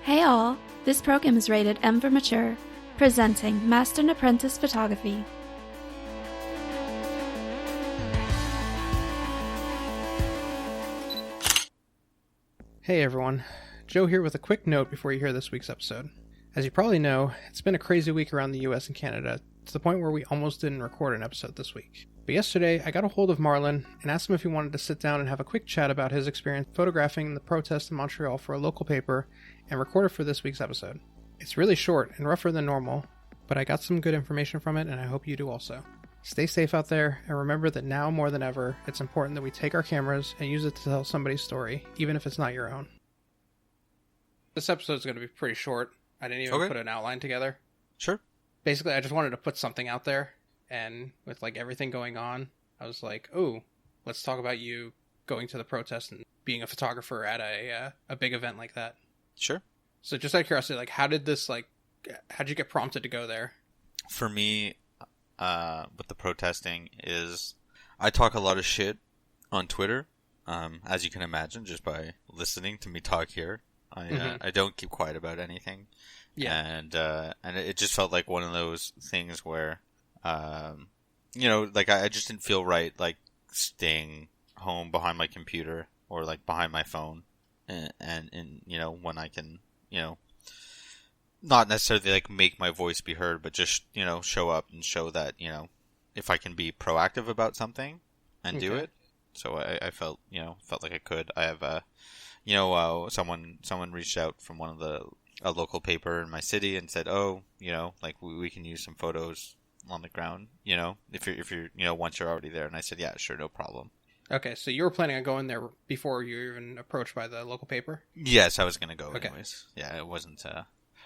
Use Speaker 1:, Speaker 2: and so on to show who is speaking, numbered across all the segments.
Speaker 1: Hey all, this program is rated M for Mature, presenting Master and Apprentice Photography.
Speaker 2: Hey everyone, Joe here with a quick note before you hear this week's episode. As you probably know, it's been a crazy week around the US and Canada, to the point where we almost didn't record an episode this week. But yesterday, I got a hold of Marlon and asked him if he wanted to sit down and have a quick chat about his experience photographing the protest in Montreal for a local paper and record it for this week's episode. It's really short and rougher than normal, but I got some good information from it and I hope you do also. Stay safe out there, and remember that now more than ever, it's important that we take our cameras and use it to tell somebody's story, even if it's not your own. This episode's going to be pretty short. I didn't even put an outline together.
Speaker 3: Sure.
Speaker 2: Basically, I just wanted to put something out there, and with like everything going on, I was like, "Ooh, let's talk about you going to the protest and being a photographer at a big event like that."
Speaker 3: Sure.
Speaker 2: So, just out of curiosity, like, how'd you get prompted to go there?
Speaker 3: For me, with the protesting is I talk a lot of shit on Twitter, as you can imagine, just by listening to me talk here. I don't keep quiet about anything. Yeah. And it just felt like one of those things where, like I just didn't feel right, like staying home behind my computer or like behind my phone and when I can, not necessarily like make my voice be heard, but just, show up and show that, if I can be proactive about something and do it. So I felt like I could. I have someone reached out from one of a local paper in my city and said, we can use some photos on the ground, if you're once you're already there. And I said, yeah, sure, no problem.
Speaker 2: Okay, so you were planning on going there before you were even approached by the local paper?
Speaker 3: Yes, I was going to go anyways. Yeah, it wasn't,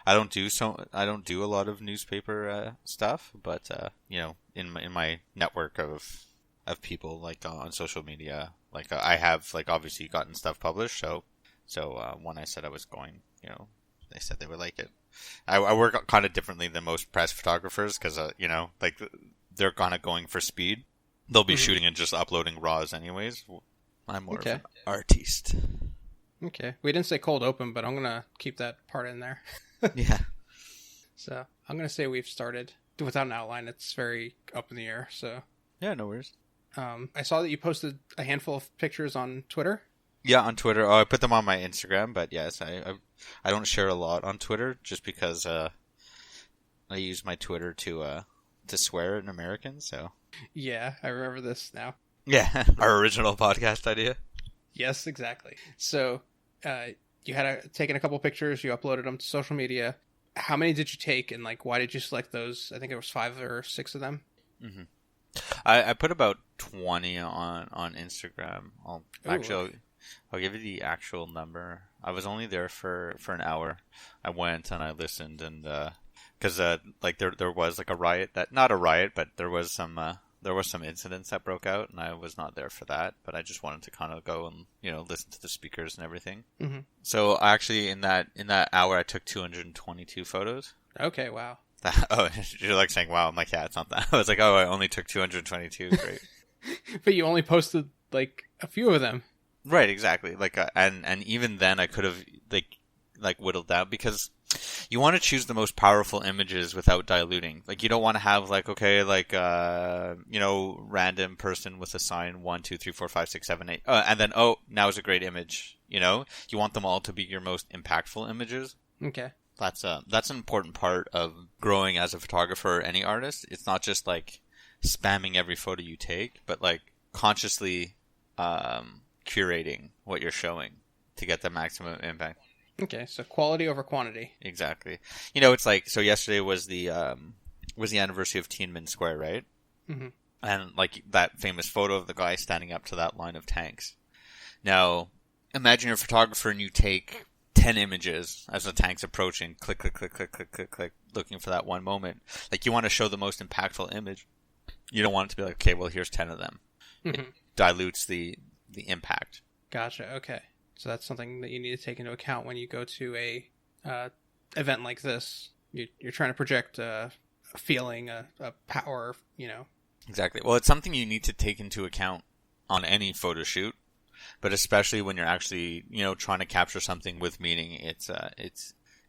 Speaker 3: I don't do a lot of newspaper stuff, but in my network of people like on social media, like I have like obviously gotten stuff published. So when I said I was going, they said they would like it. I work kind of differently than most press photographers because like they're kind of going for speed. They'll be shooting and just uploading raws anyways. I'm more of an artiste.
Speaker 2: Okay, we didn't say cold open, but I'm gonna keep that part in there.
Speaker 3: Yeah.
Speaker 2: So I'm gonna say we've started without an outline. It's very up in the air. So
Speaker 3: yeah, no worries.
Speaker 2: I saw that you posted a handful of pictures on Twitter.
Speaker 3: Yeah, on Twitter. Oh, I put them on my Instagram, but yes, I don't share a lot on Twitter just because I use my Twitter to swear in American. So
Speaker 2: yeah, I remember this now.
Speaker 3: Yeah, our original podcast idea.
Speaker 2: Yes, exactly. So you had taken a couple pictures, you uploaded them to social media. How many did you take, and like why did you select those? I think it was 5 or 6 of them. Mm-hmm.
Speaker 3: I put about 20 on Instagram. I'll give you the actual number. I was only there for an hour. I went and I listened, and because like there was like a riot, not a riot, but there was some incidents that broke out, and I was not there for that. But I just wanted to kind of go and listen to the speakers and everything. Mm-hmm. So actually, in that hour, I took 222 photos.
Speaker 2: Okay, wow.
Speaker 3: Oh, you're like saying, wow. I'm like, yeah, it's not that. I was like, oh, I only took 222. Great.
Speaker 2: But you only posted like a few of them.
Speaker 3: Right, exactly. Like, and even then I could have like whittled down, because you want to choose the most powerful images without diluting. Like, you don't want to have like, okay, like, random person with a sign 1, 2, 3, 4, 5, 6, 7, 8, and then, now is a great image. You want them all to be your most impactful images.
Speaker 2: Okay.
Speaker 3: That's an important part of growing as a photographer or any artist. It's not just like spamming every photo you take, but like consciously curating what you're showing to get the maximum impact.
Speaker 2: Okay, so quality over quantity.
Speaker 3: Exactly. It's like, so yesterday was the anniversary of Tiananmen Square, right? Mm-hmm. And like that famous photo of the guy standing up to that line of tanks. Now, imagine you're a photographer and you take 10 images as the tank's approaching, click, click, click, click, click, click, click, looking for that one moment. Like, you want to show the most impactful image. You don't want it to be like, okay, well, here's 10 of them. Mm-hmm. It dilutes the impact.
Speaker 2: Gotcha. Okay. So that's something that you need to take into account when you go to a event like this. You're trying to project a feeling, a power,
Speaker 3: Exactly. Well, it's something you need to take into account on any photo shoot, but especially when you're actually, trying to capture something with meaning. It's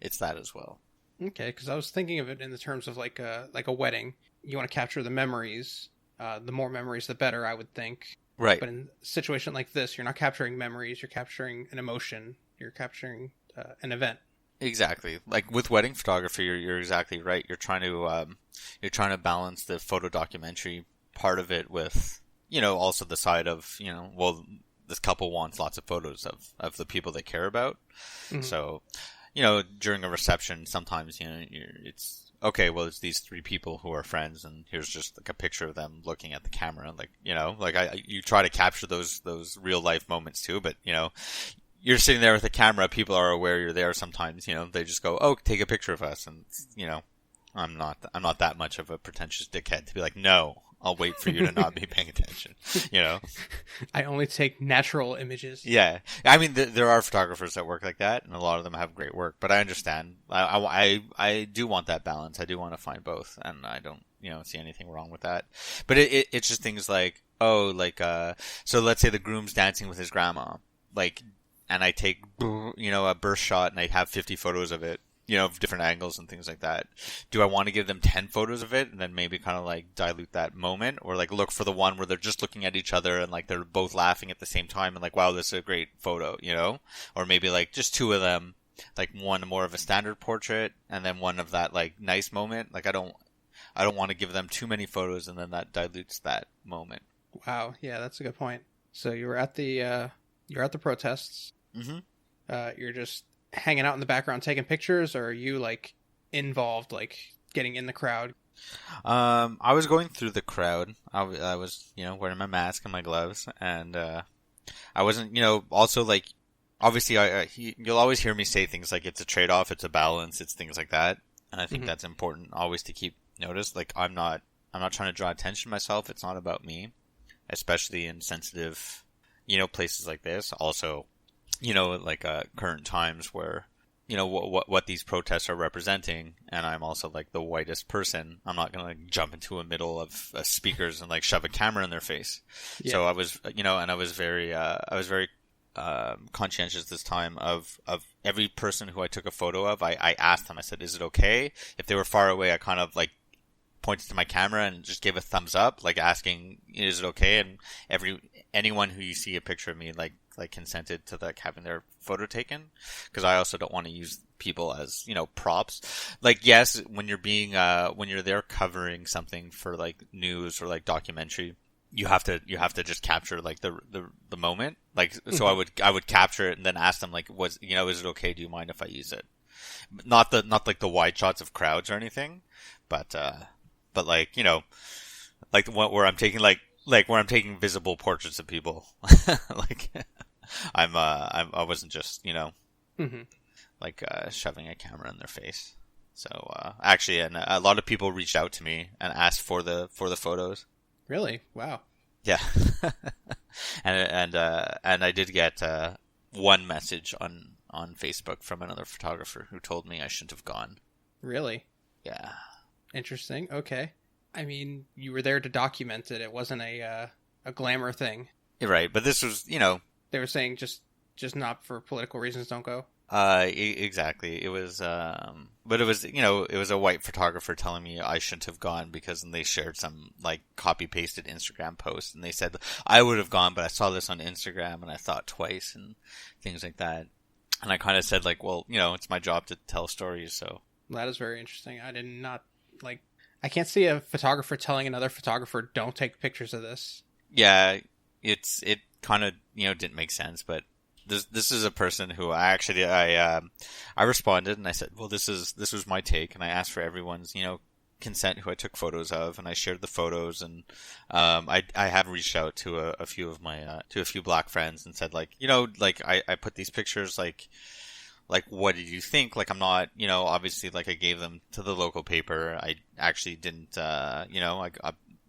Speaker 3: it's that as well.
Speaker 2: Okay, because I was thinking of it in the terms of like a wedding. You want to capture the memories. The more memories, the better, I would think.
Speaker 3: Right.
Speaker 2: But in a situation like this, you're not capturing memories. You're capturing an emotion. You're capturing an event.
Speaker 3: Exactly. Like with wedding photography, you're exactly right. You're trying to balance the photo documentary part of it with, also the side of, well, this couple wants lots of photos of the people they care about. Mm-hmm. So, during a reception, sometimes, it's okay. Well, it's these three people who are friends, and here's just like a picture of them looking at the camera. Like, you try to capture those real life moments too, but you're sitting there with a camera. People are aware you're there. Sometimes, they just go, "Oh, take a picture of us," and I'm not that much of a pretentious dickhead to be like, "No, I'll wait for you to not be paying attention."
Speaker 2: I only take natural images.
Speaker 3: Yeah, I mean, there are photographers that work like that, and a lot of them have great work. But I understand. I do want that balance. I do want to find both, and I don't see anything wrong with that. But it's just things like, so let's say the groom's dancing with his grandma, and I take, a burst shot and I have 50 photos of it, of different angles and things like that. Do I want to give them 10 photos of it and then maybe kind of dilute that moment, or look for the one where they're just looking at each other and they're both laughing at the same time and wow, this is a great photo, or maybe just two of them, one more of a standard portrait and then one of that nice moment. I don't want to give them too many photos and then that dilutes that moment.
Speaker 2: Wow. Yeah, that's a good point. So you were at the protests.
Speaker 3: Mm-hmm.
Speaker 2: You're just hanging out in the background taking pictures, or are you involved, getting in the crowd?
Speaker 3: I was going through the crowd. I was wearing my mask and my gloves, and I wasn't also obviously you'll always hear me say things like it's a trade-off, it's a balance, it's things like that, and I think
Speaker 2: mm-hmm.
Speaker 3: that's important always to keep notice. I'm not trying to draw attention to myself. It's not about me, especially in sensitive places like this. Also, current times where, what these protests are representing, and I'm also the whitest person. I'm not gonna jump into a middle of speakers and shove a camera in their face. Yeah. So I was, and I was very conscientious this time of every person who I took a photo of. I asked them, I said, is it okay? If they were far away, I kind of pointed to my camera and just gave a thumbs up, asking, is it okay? And anyone who you see a picture of me, consented to having their photo taken, because I also don't want to use people as props. Yes, when you're being when you're there covering something for news or documentary, you have to just capture the moment. Mm-hmm. So I would capture it and then ask them is it okay? Do you mind if I use it? Not the wide shots of crowds or anything, but where I'm taking where I'm taking visible portraits of people. I wasn't just,
Speaker 2: mm-hmm.
Speaker 3: shoving a camera in their face. So, actually, and a lot of people reached out to me and asked for the photos.
Speaker 2: Really? Wow.
Speaker 3: Yeah. and I did get, one message on Facebook from another photographer who told me I shouldn't have gone.
Speaker 2: Really?
Speaker 3: Yeah.
Speaker 2: Interesting. Okay. I mean, you were there to document it. It wasn't a glamour thing.
Speaker 3: You're right, but this was,
Speaker 2: They were saying just not for political reasons, don't go.
Speaker 3: Exactly. It was, but it was, it was a white photographer telling me I shouldn't have gone because they shared some copy pasted Instagram post and they said I would have gone, but I saw this on Instagram and I thought twice and things like that. And I kind of said well, it's my job to tell stories, so. That
Speaker 2: is very interesting. I did not I can't see a photographer telling another photographer, don't take pictures of this.
Speaker 3: Yeah, it kind of, didn't make sense, but this is a person who I responded and I said, well, this was my take, and I asked for everyone's, consent who I took photos of, and I shared the photos, and I have reached out to a few of my to a few black friends and said I put these pictures what did you think? I'm not, obviously, I gave them to the local paper. I actually didn't,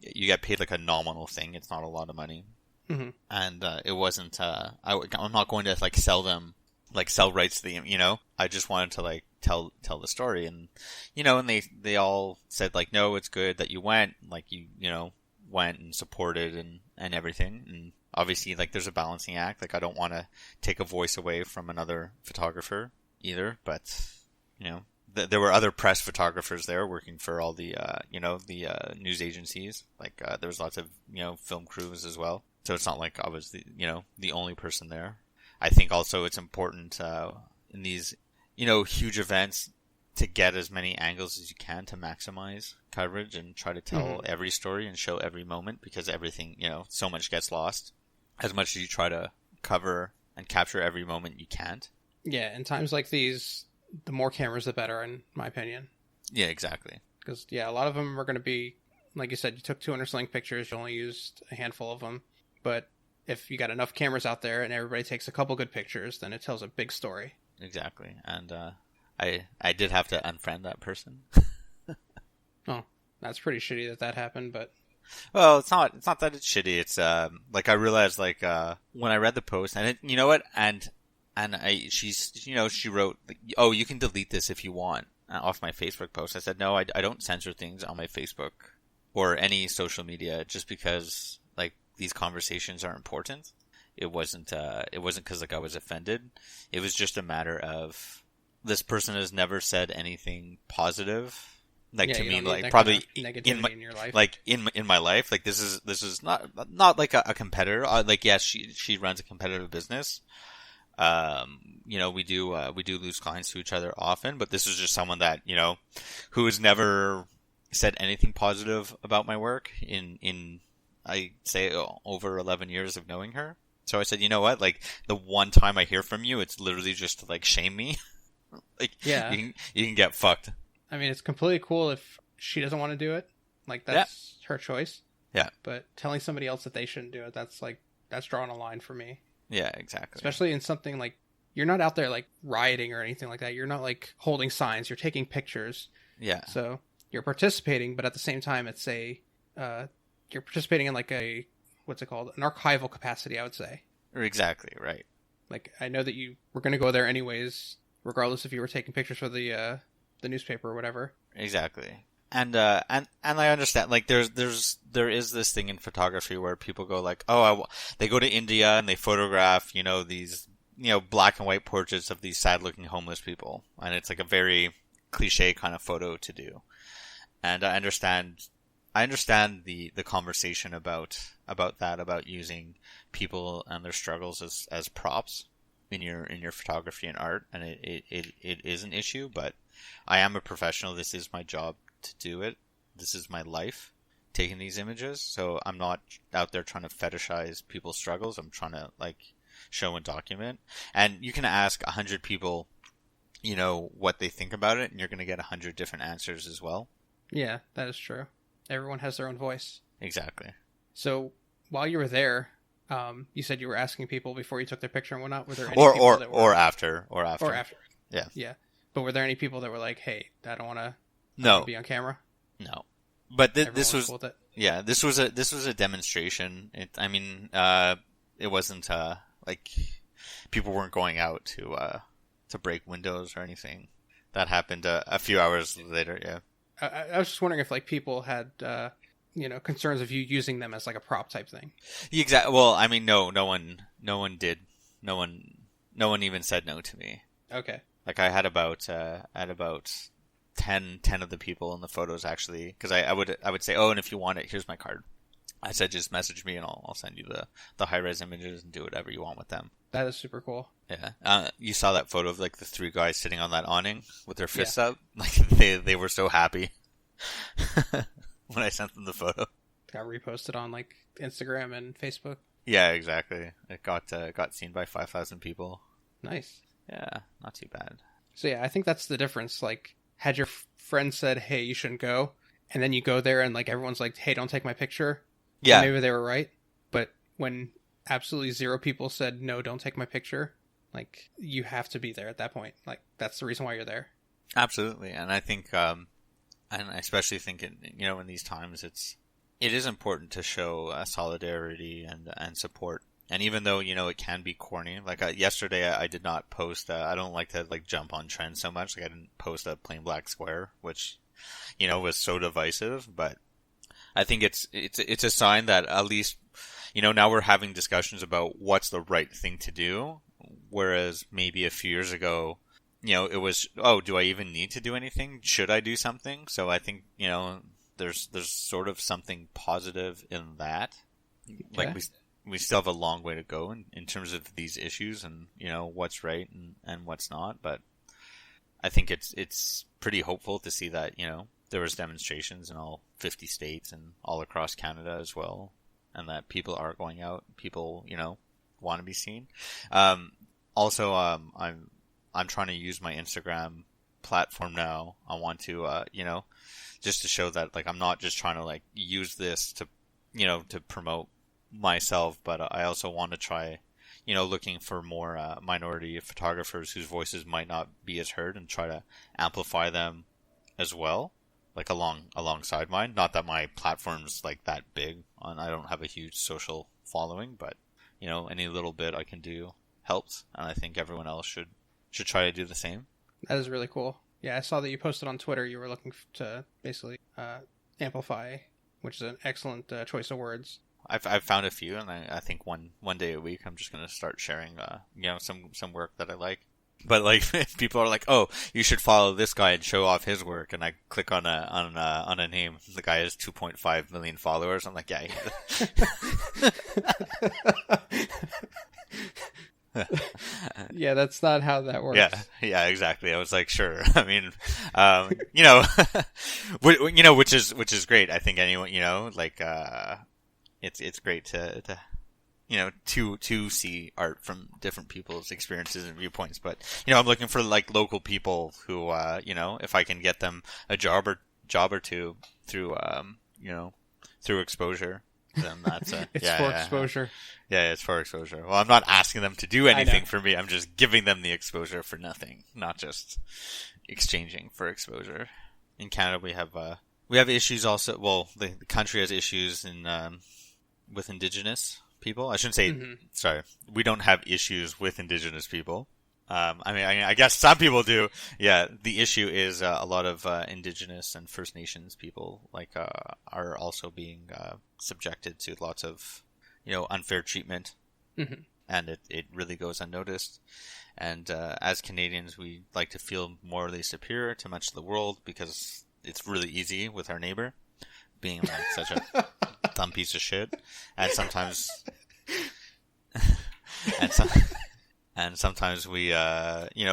Speaker 3: you get paid a nominal thing. It's not a lot of money.
Speaker 2: Mm-hmm.
Speaker 3: And, it wasn't, I'm not going to, sell them, sell rights to them, I just wanted to, tell the story. And, and they all said, no, it's good that you went, you went and supported and everything. And, obviously, there's a balancing act. I don't want to take a voice away from another photographer either, but You know, there were other press photographers there working for all the news agencies. Like there was lots of film crews as well. So it's not like I was the only person there. I think also it's important in these huge events to get as many angles as you can to maximize coverage and try to tell every story and show every moment, because everything, so much gets lost. As much as you try to cover and capture every moment, you can't.
Speaker 2: Yeah, in times like these, the more cameras, the better, in my opinion.
Speaker 3: Yeah, exactly.
Speaker 2: Because, a lot of them are going to be, like you said, you took 200 sling pictures, you only used a handful of them. But if you got enough cameras out there and everybody takes a couple good pictures, then it tells a big story.
Speaker 3: Exactly. And I did have to unfriend that person.
Speaker 2: Oh, that's pretty shitty that happened, but...
Speaker 3: Well, it's not that it's shitty. It's, I realized, when I read the post, and you know what? She wrote, oh, you can delete this if you want, off my Facebook post. I said, no, I don't censor things on my Facebook or any social media just because, these conversations are important. It wasn't because, I was offended. It was just a matter of, this person has never said anything positive. To me, probably
Speaker 2: negativity in your life.
Speaker 3: In my life, this is not like a competitor. Yes, she runs a competitive business. We do lose clients to each other often, but this is just someone that, who has never said anything positive about my work in I say over 11 years of knowing her. So I said, you know what? The one time I hear from you, it's literally just to shame me. You can get fucked.
Speaker 2: I mean, it's completely cool if she doesn't want to do it. That's her choice.
Speaker 3: Yeah.
Speaker 2: But telling somebody else that they shouldn't do it, that's drawing a line for me.
Speaker 3: Yeah, exactly.
Speaker 2: Especially in something you're not out there rioting or anything like that. You're not holding signs. You're taking pictures.
Speaker 3: Yeah.
Speaker 2: So you're participating, but at the same time, it's you're participating in a, what's it called? An archival capacity, I would say.
Speaker 3: Exactly, right.
Speaker 2: I know that you were going to go there anyways, regardless if you were taking pictures for the newspaper or whatever.
Speaker 3: Exactly. And I understand, there is this thing in photography where people go they go to India and they photograph, these, black and white portraits of these sad looking homeless people. And it's a very cliche kind of photo to do. And I understand the conversation about that, about using people and their struggles as props in your photography and art. And it is an issue, but I am a professional. This is my job to do it. This is my life, taking these images. So I'm not out there trying to fetishize people's struggles. I'm trying to show and document. And you can ask 100 people, what they think about it, and you're going to get 100 different answers as well.
Speaker 2: Yeah, that is true. Everyone has their own voice.
Speaker 3: Exactly.
Speaker 2: So while you were there, you said you were asking people before you took their picture and whatnot. Were there any people that were... or after? Yeah. But were there any people that were like, "Hey, I don't want to be on camera"?
Speaker 3: No. But this was
Speaker 2: cool with it?
Speaker 3: Yeah, this was a demonstration. It wasn't people weren't going out to break windows or anything. That happened a few hours later. Yeah.
Speaker 2: I was just wondering if people had concerns of you using them as a prop type thing.
Speaker 3: Exactly. Well, I mean, no one did. No one even said no to me.
Speaker 2: Okay.
Speaker 3: I had about 10 of the people in the photos, actually, because I would say, oh, and if you want it, here's my card. I said, just message me and I'll send you the high-res images and do whatever you want with them.
Speaker 2: That is super cool.
Speaker 3: Yeah. You saw that photo of the three guys sitting on that awning with their fists up? They were so happy when I sent them the photo.
Speaker 2: Got reposted on Instagram and Facebook.
Speaker 3: Yeah, exactly. It got seen by 5,000 people.
Speaker 2: Nice.
Speaker 3: Yeah, not too bad.
Speaker 2: So yeah, I think that's the difference. Had your friend said, "Hey, you shouldn't go," and then you go there and everyone's like, "Hey, don't take my picture." Yeah, maybe they were right. But when absolutely zero people said, "No, don't take my picture," you have to be there at that point. That's the reason why you're there.
Speaker 3: Absolutely, and I think, and I especially think in these times, it is important to show solidarity and support. And even though, it can be corny, yesterday I did not post, I don't like to jump on trends so much. I didn't post a plain black square, which, was so divisive, but I think it's a sign that at least, now we're having discussions about what's the right thing to do. Whereas maybe a few years ago, it was, oh, do I even need to do anything? Should I do something? So I think, there's sort of something positive in that.
Speaker 2: Okay.
Speaker 3: Like we still have a long way to go in terms of these issues and, what's right and what's not. But I think it's pretty hopeful to see that, there was demonstrations in all 50 states and all across Canada as well. And that people are going out. People, want to be seen. Also, I'm trying to use my Instagram platform now. I want to, just to show that, like, I'm not just trying to, like, use this to, to promote myself, but I also want to try, looking for more minority photographers whose voices might not be as heard and try to amplify them as well, like alongside mine. Not that my platform's like that big, I don't have a huge social following, but, any little bit I can do helps, and I think everyone else should try to do the same.
Speaker 2: That is really cool. Yeah, I saw that you posted on Twitter you were looking to basically amplify, which is an excellent choice of words.
Speaker 3: I've found a few, and I think one day a week I'm just going to start sharing, some work that I like. But like, people are like, "Oh, you should follow this guy and show off his work," and I click on a name. The guy has 2.5 million followers. I'm like, yeah.
Speaker 2: Yeah, that's not how that works.
Speaker 3: Yeah, exactly. I was like, sure. I mean, which is great. I think anyone, it's great to see art from different people's experiences and viewpoints. But, I'm looking for like local people who, if I can get them a job or two through, through exposure, then that's
Speaker 2: exposure.
Speaker 3: Yeah, it's for exposure. Well, I'm not asking them to do anything for me. I'm just giving them the exposure for nothing, not just exchanging for exposure. In Canada, we have issues also. Well, the country has issues with Indigenous people. I shouldn't say. Mm-hmm. Sorry, we don't have issues with Indigenous people. I guess some people do. Yeah, the issue is a lot of Indigenous and First Nations people are also being subjected to lots of unfair treatment, mm-hmm. and it really goes unnoticed. And as Canadians, we like to feel morally superior to much of the world because it's really easy with our neighbor being like such a dumb piece of shit, and sometimes. And sometimes we,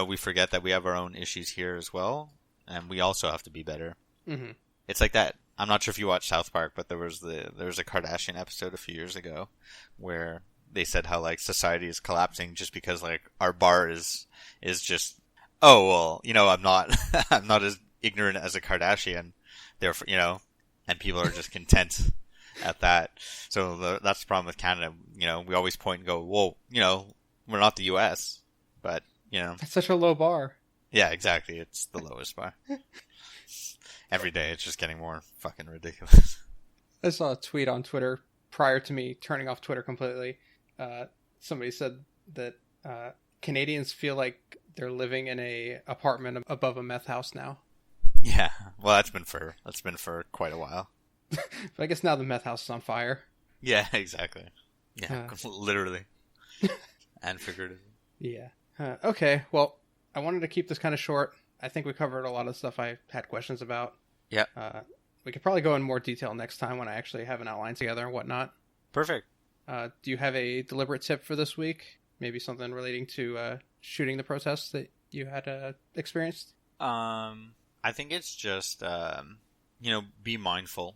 Speaker 3: we forget that we have our own issues here as well, and we also have to be better. Mm-hmm. It's like that. I'm not sure if you watched South Park, but there was a Kardashian episode a few years ago where they said how like society is collapsing just because like our bar is just, oh well, I'm not I'm not as ignorant as a Kardashian, therefore and people are just content at that. So that's the problem with Canada. We always point and go, well, we're not the U.S., but,
Speaker 2: It's such a low bar.
Speaker 3: Yeah, exactly. It's the lowest bar. Every day it's just getting more fucking ridiculous.
Speaker 2: I saw a tweet on Twitter prior to me turning off Twitter completely. Somebody said that Canadians feel like they're living in a apartment above a meth house now.
Speaker 3: Yeah, well, that's been for quite a while.
Speaker 2: But I guess now the meth house is on fire.
Speaker 3: Yeah, exactly. Yeah, literally. And figuratively.
Speaker 2: Yeah. Okay, well, I wanted to keep this kind of short. I think we covered a lot of stuff I had questions about.
Speaker 3: Yeah.
Speaker 2: We could probably go in more detail next time when I actually have an outline together and whatnot.
Speaker 3: Perfect.
Speaker 2: Do you have a deliberate tip for this week? Maybe something relating to shooting the protests that you had experienced?
Speaker 3: I think it's just, be mindful,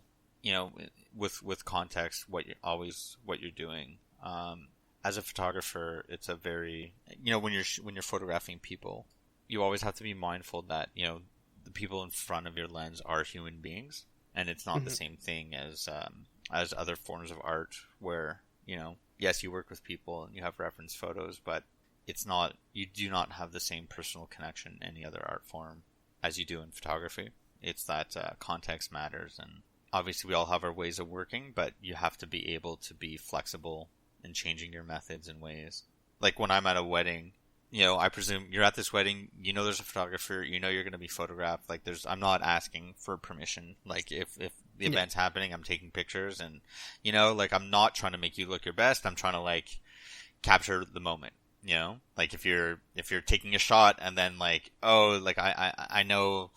Speaker 3: with context, what you're doing. As a photographer, it's a very, when you're photographing people, you always have to be mindful that, the people in front of your lens are human beings, and it's not mm-hmm. the same thing as other forms of art where, yes, you work with people and you have reference photos, but you do not have the same personal connection in any other art form as you do in photography. It's that context matters, and obviously we all have our ways of working, but you have to be able to be flexible in changing your methods and ways. Like when I'm at a wedding, I presume you're at this wedding, there's a photographer, you're going to be photographed. Like I'm not asking for permission. Like if the event's happening, I'm taking pictures, and I'm not trying to make you look your best. I'm trying to capture the moment. You know, like if you're taking a shot and then like, oh, like I know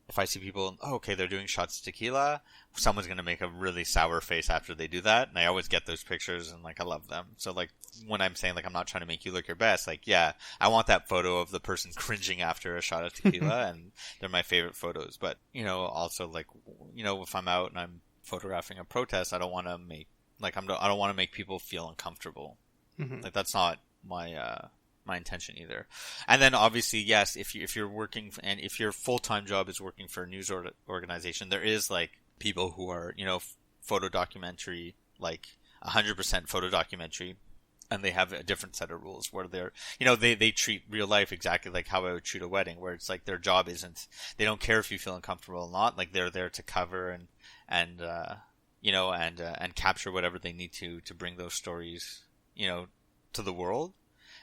Speaker 3: if I see people, oh, okay, they're doing shots of tequila, someone's going to make a really sour face after they do that. And I always get those pictures and like, I love them. So like when I'm saying like, I'm not trying to make you look your best, like, yeah, I want that photo of the person cringing after a shot of tequila and they're my favorite photos. But, you know, also like, you know, if I'm out and I'm photographing a protest, I don't want to make, like, I don't want to make people feel uncomfortable. Mm-hmm. Like that's not my intention either. And then obviously, yes, if you're working and if your full-time job is working for a news organization, there is like people who are, you know, photo documentary, like 100% photo documentary, and they have a different set of rules where they're, you know, they treat real life exactly like how I would treat a wedding, where it's like their job isn't, they don't care if you feel uncomfortable or not, like they're there to cover and you know, and capture whatever they need to bring those stories, you know, to the world.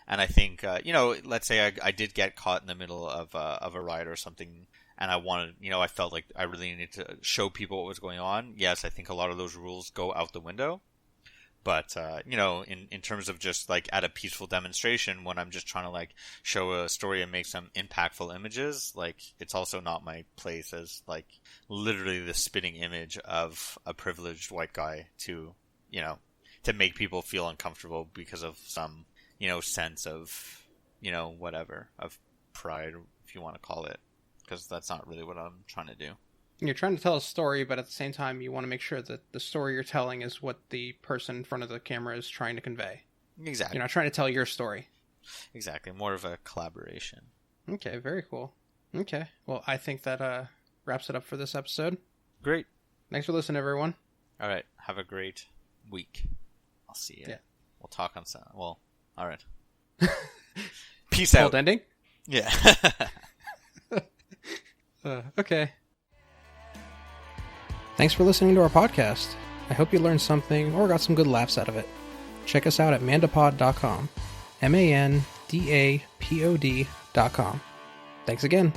Speaker 3: And I think, you know, let's say I did get caught in the middle of a riot or something, and I wanted, you know, I felt like I really needed to show people what was going on. Yes, I think a lot of those rules go out the window. But, you know, in terms of just like at a peaceful demonstration, when I'm just trying to like show a story and make some impactful images, like it's also not my place as like literally the spitting image of a privileged white guy to, you know, to make people feel uncomfortable because of some, you know, sense of, you know, whatever, of pride, if you want to call it, because that's not really what I'm trying to do.
Speaker 2: You're trying to tell a story, but at the same time, you want to make sure that the story you're telling is what the person in front of the camera is trying to convey.
Speaker 3: Exactly.
Speaker 2: You're not trying to tell your story.
Speaker 3: Exactly. More of a collaboration.
Speaker 2: Okay, very cool. Okay. Well, I think that wraps it up for this episode.
Speaker 3: Great.
Speaker 2: Thanks for listening, everyone.
Speaker 3: All right. Have a great week. I'll see you.
Speaker 2: Yeah.
Speaker 3: We'll talk on Sunday. Well, all right. Peace out.
Speaker 2: Cold ending?
Speaker 3: Yeah.
Speaker 2: Okay. Thanks for listening to our podcast. I hope you learned something or got some good laughs out of it. Check us out at mandapod.com. MANDAPOD.com. Thanks again.